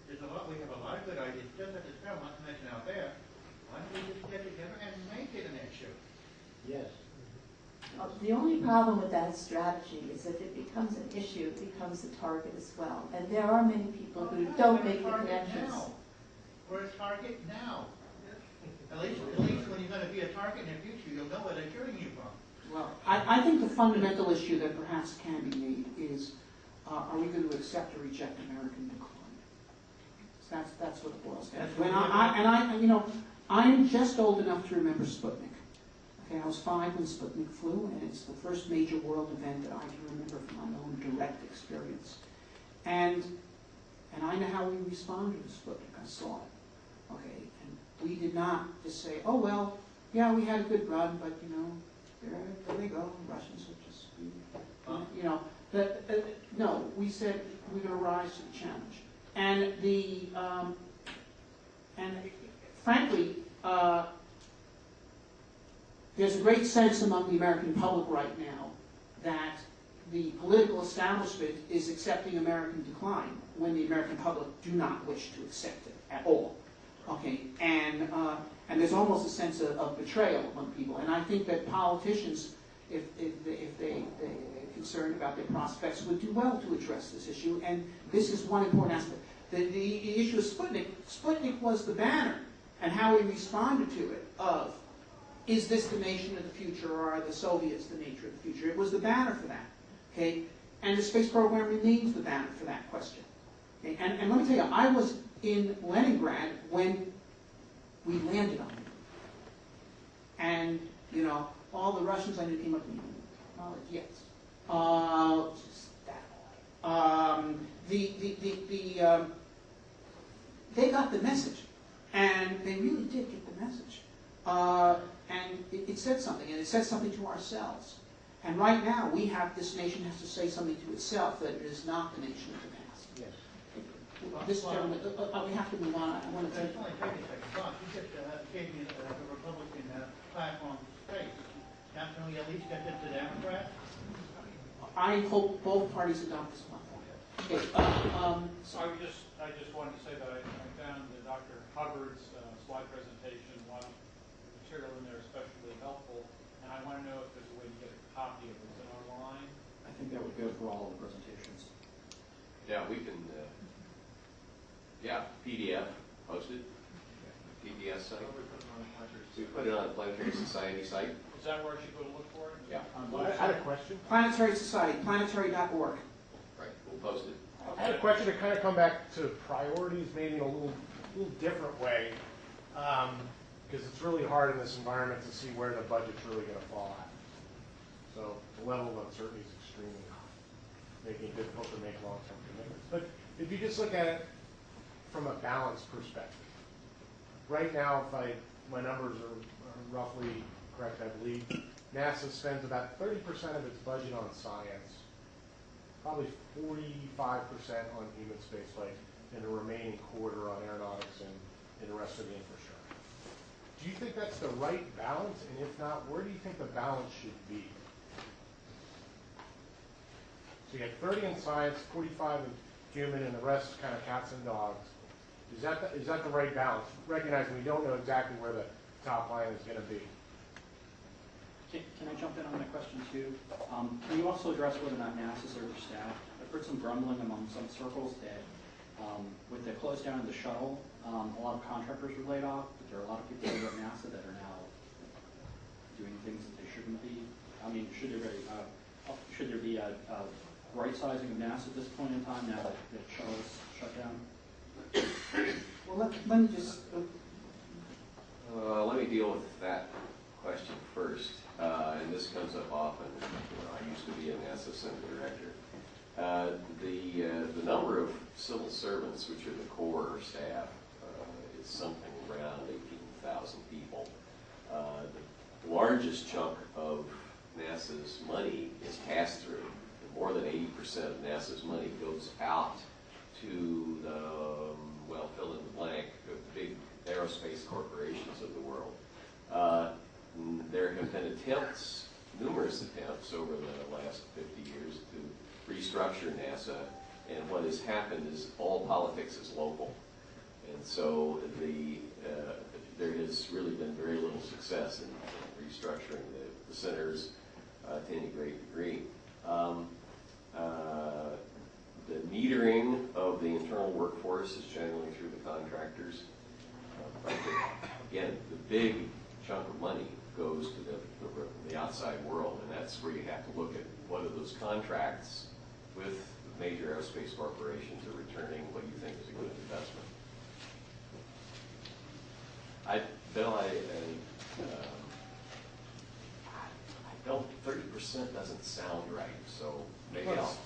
there's a lot, we have a lot of good ideas, just at this time, not to mention out there. Why don't we just get together and make it an issue? Yes. The only problem with that strategy is if it becomes an issue, it becomes a target as well. And there are many people who don't make the connections. We're a target now. At least when you're going to be a target in the future, you'll know where they're shooting you from. Well, I think the fundamental issue that perhaps can be made is, are we going to accept or reject American decline? So that's what it boils down to. I'm just old enough to remember Sputnik. Okay, I was 5 when Sputnik flew, and it's the first major world event that I can remember from my own direct experience. And I know how we responded to Sputnik. I saw it. Okay, and we did not just say, oh well, yeah, we had a good run, but there they go. Russians would just be, no, we said we're going to rise to the challenge. And frankly, there's a great sense among the American public right now that the political establishment is accepting American decline when the American public do not wish to accept it at all. Okay, and there's almost a sense of betrayal among people. And I think that politicians, if they're concerned about their prospects, would do well to address this issue. And this is one important aspect. The issue of Sputnik was the banner, and how we responded to it of, is this the nation of the future, or are the Soviets the nature of the future? It was the banner for that. Okay, and the space program remains the banner for that question. Okay? And let me tell you, I was in Leningrad when we landed on it. And, all the Russians I knew came up to me, yes. Just that. They got the message. And they really did get the message. And it said something, and it said something to ourselves. And right now, this nation has to say something to itself, that it is not the nation of the past. Yes. This gentleman, we have to move on. I want to It's only 30 seconds. Bob, you just gave me the Republican platform space. Now, can we at least get this to Democrats? I hope both parties adopt this platform. Okay. So I just wanted to say that I found Dr. Hubbard's slide presentation, a lot of material in there especially helpful, and I want to know if there's a way to get a copy of it. Is it online? I think that would go for all the presentations. Yeah, we can, PDF posted, PBS site. We put it on the Planetary Society site. Is that where I should go to look for it? Yeah. I had a question. Planetary Society, planetary.org. Right, we'll post it. I had a question to kind of come back to priorities, maybe in a little different way, because it's really hard in this environment to see where the budget's really going to fall at. So the level of uncertainty is extremely high, making it difficult to make long-term commitments. But if you just look at it from a balance perspective, right now, if my numbers are roughly correct, I believe, NASA spends about 30% of its budget on science, probably 45% on human spaceflight, and the remaining quarter on aeronautics and the rest of the infrastructure. Do you think that's the right balance? And if not, where do you think the balance should be? So you have 30 in science, 45 in human, and the rest kind of cats and dogs. Is that the right balance? Recognizing we don't know exactly where the top line is going to be. Can I jump in on that question too? Can you also address whether or not NASA's overstaffed? I've heard some grumbling among some circles that with the close down of the shuttle, a lot of contractors were laid off, but there are a lot of people over at NASA that are now doing things that they shouldn't be. I mean, should there be a right sizing of NASA at this point in time now that the shuttle's shut down? Well, let me just... Let me deal with that question first. And this comes up often. I used to be a NASA Center director. The number of civil servants, which are the core staff, is something around 18,000 people. The largest chunk of NASA's money is passed through. More than 80% of NASA's money goes out to the, well, fill in the blank, the big aerospace corporations of the world. There have been attempts, numerous attempts over the last 50 years to restructure NASA And what has happened is all politics is local. And so there has really been very little success in restructuring the centers to any great degree. The metering of the internal workforce is generally through the contractors. But again, the big chunk of money goes to the outside world, and that's where you have to look at what are those contracts with major aerospace corporations are returning what you think is a good investment. Bill, I don't, 30% doesn't sound right, so maybe Well, I'll.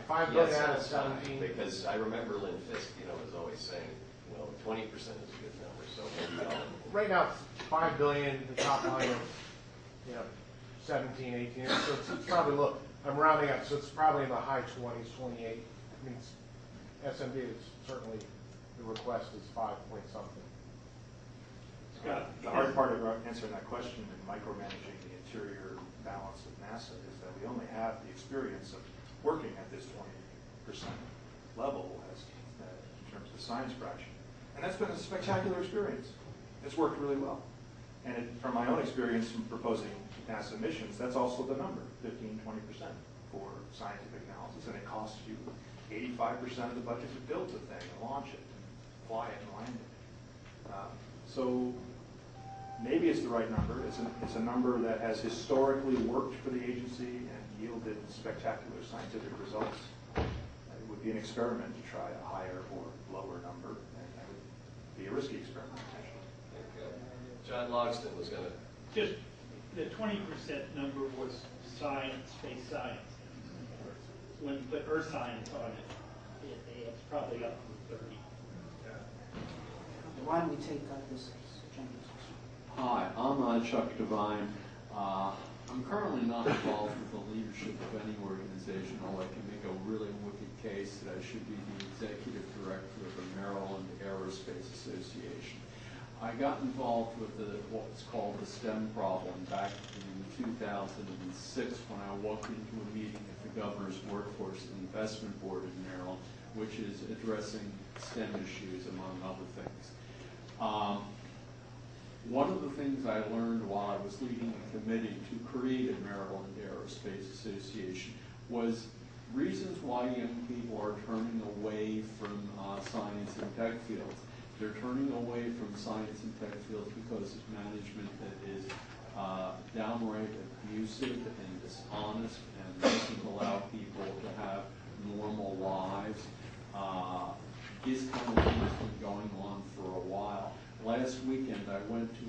5 billion out of 17. Because I remember Lynn Fisk, is always saying, 20% is a good number, so maybe I'll. Right now, it's 5 billion, the top line of, 17, 18. So it's probably, look, I'm rounding up, so it's probably in the high 20s, 28. I mean, SMB is certainly, the request is 5 point something. Scott, the hard part of answering that question and micromanaging the interior balance of NASA is that we only have the experience of working at this 20% level as in terms of the science fraction. And that's been a spectacular experience. It's worked really well. And from my own experience from proposing NASA missions, that's also the number, 15, 20% for scientific analysis. And it costs you 85% of the budget to build the thing and launch it, and fly it and land it. So maybe it's the right number. It's a number that has historically worked for the agency and yielded spectacular scientific results. It would be an experiment to try a higher or lower number, and that would be a risky experiment, potentially. John Logston was going to. Just the 20% number was science, space science. When you put earth science on it, it's probably up to 30. Why don't we take this gentleman's question? Hi, I'm Chuck Devine. I'm currently not involved with the leadership of any organization, although I can make a really wicked case that I should be the executive director of the Maryland Aerospace Association. I got involved with what's called the STEM problem back in 2006 when I walked into a meeting at the Governor's Workforce Investment Board in Maryland, which is addressing STEM issues, among other things. One of the things I learned while I was leading a committee to create a Maryland Aerospace Association was reasons why young people are turning away from science and tech fields. They're turning away from science and tech fields because of management that is downright abusive and dishonest and doesn't allow people to have normal lives. This kind of thing has been going on for a while. Last weekend, I went to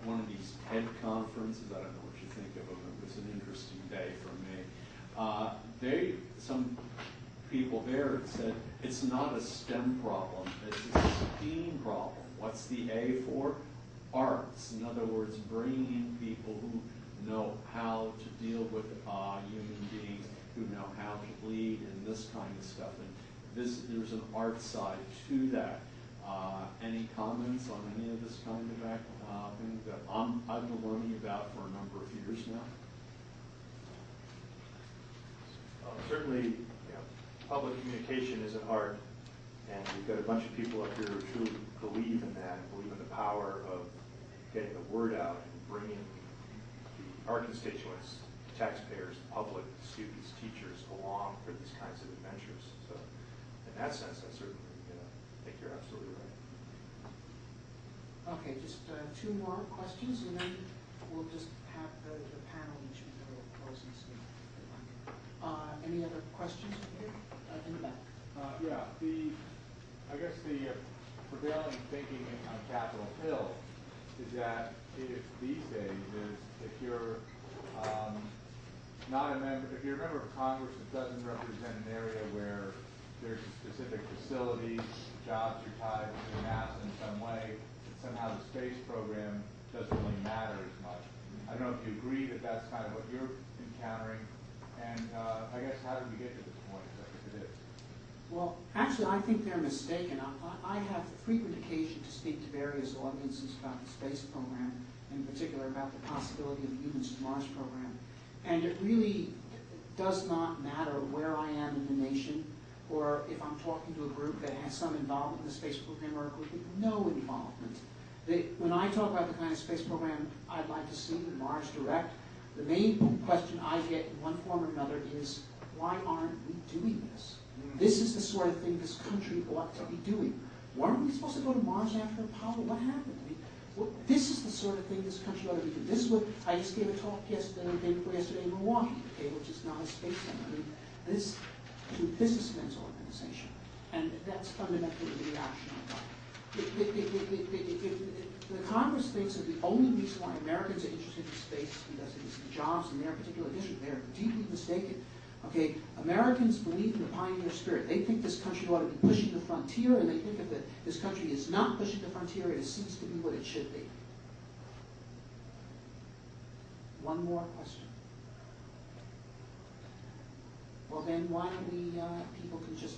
one of these TED conferences. I don't know what you think of them. It was an interesting day for me. Some people there said it's not a STEM problem. It's a STEAM problem. What's the A for? Arts. In other words, bringing in people who know how to deal with human beings, who know how to lead and this kind of stuff. And there's an art side to that. Any comments on any of this kind of thing that I've been learning about for a number of years now? Certainly, public communication is an art, and we've got a bunch of people up here who truly believe in that and believe in the power of getting the word out and bringing our constituents, taxpayers, public, students, teachers along for these kinds of adventures. So in that sense, I certainly think you're absolutely right. Okay, just two more questions, and then we'll just have the panel each make a little closing statement. Any other questions here? In the back. I guess the prevailing thinking on Capitol Hill is that if these days is if you're not a member, if you're a member of Congress that doesn't represent an area where there's a specific facility, jobs are tied to NASA in some way, that somehow the space program doesn't really matter as much. I don't know if you agree that that's kind of what you're encountering, and I guess how did we get to this point, if it is? Well, actually, I think they're mistaken. I have frequent occasion to speak to various audiences about the space program, in particular about the possibility of the Humans to Mars program. And it really does not matter where I am in the nation. or if I'm talking to a group that has some involvement in the space program or a group with no involvement. When I talk about the kind of space program I'd like to see, the Mars Direct, the main question I get in one form or another is, why aren't we doing this? This is the sort of thing this country ought to be doing. Weren't we supposed to go to Mars after Apollo? What happened? I mean, this is the sort of thing this country ought to be doing. This is what I just gave a talk yesterday in Milwaukee, okay, which is not a space center. I mean, this to a businessmen's organization, and that's fundamentally the reaction I got. The Congress thinks that the only reason why Americans are interested in space is because it is the jobs in their particular district. They are deeply mistaken. Okay, Americans believe in the pioneer spirit. They think this country ought to be pushing the frontier, and they think if this country is not pushing the frontier, it has ceased to be what it should be. One more question. Well then, why don't we, people can just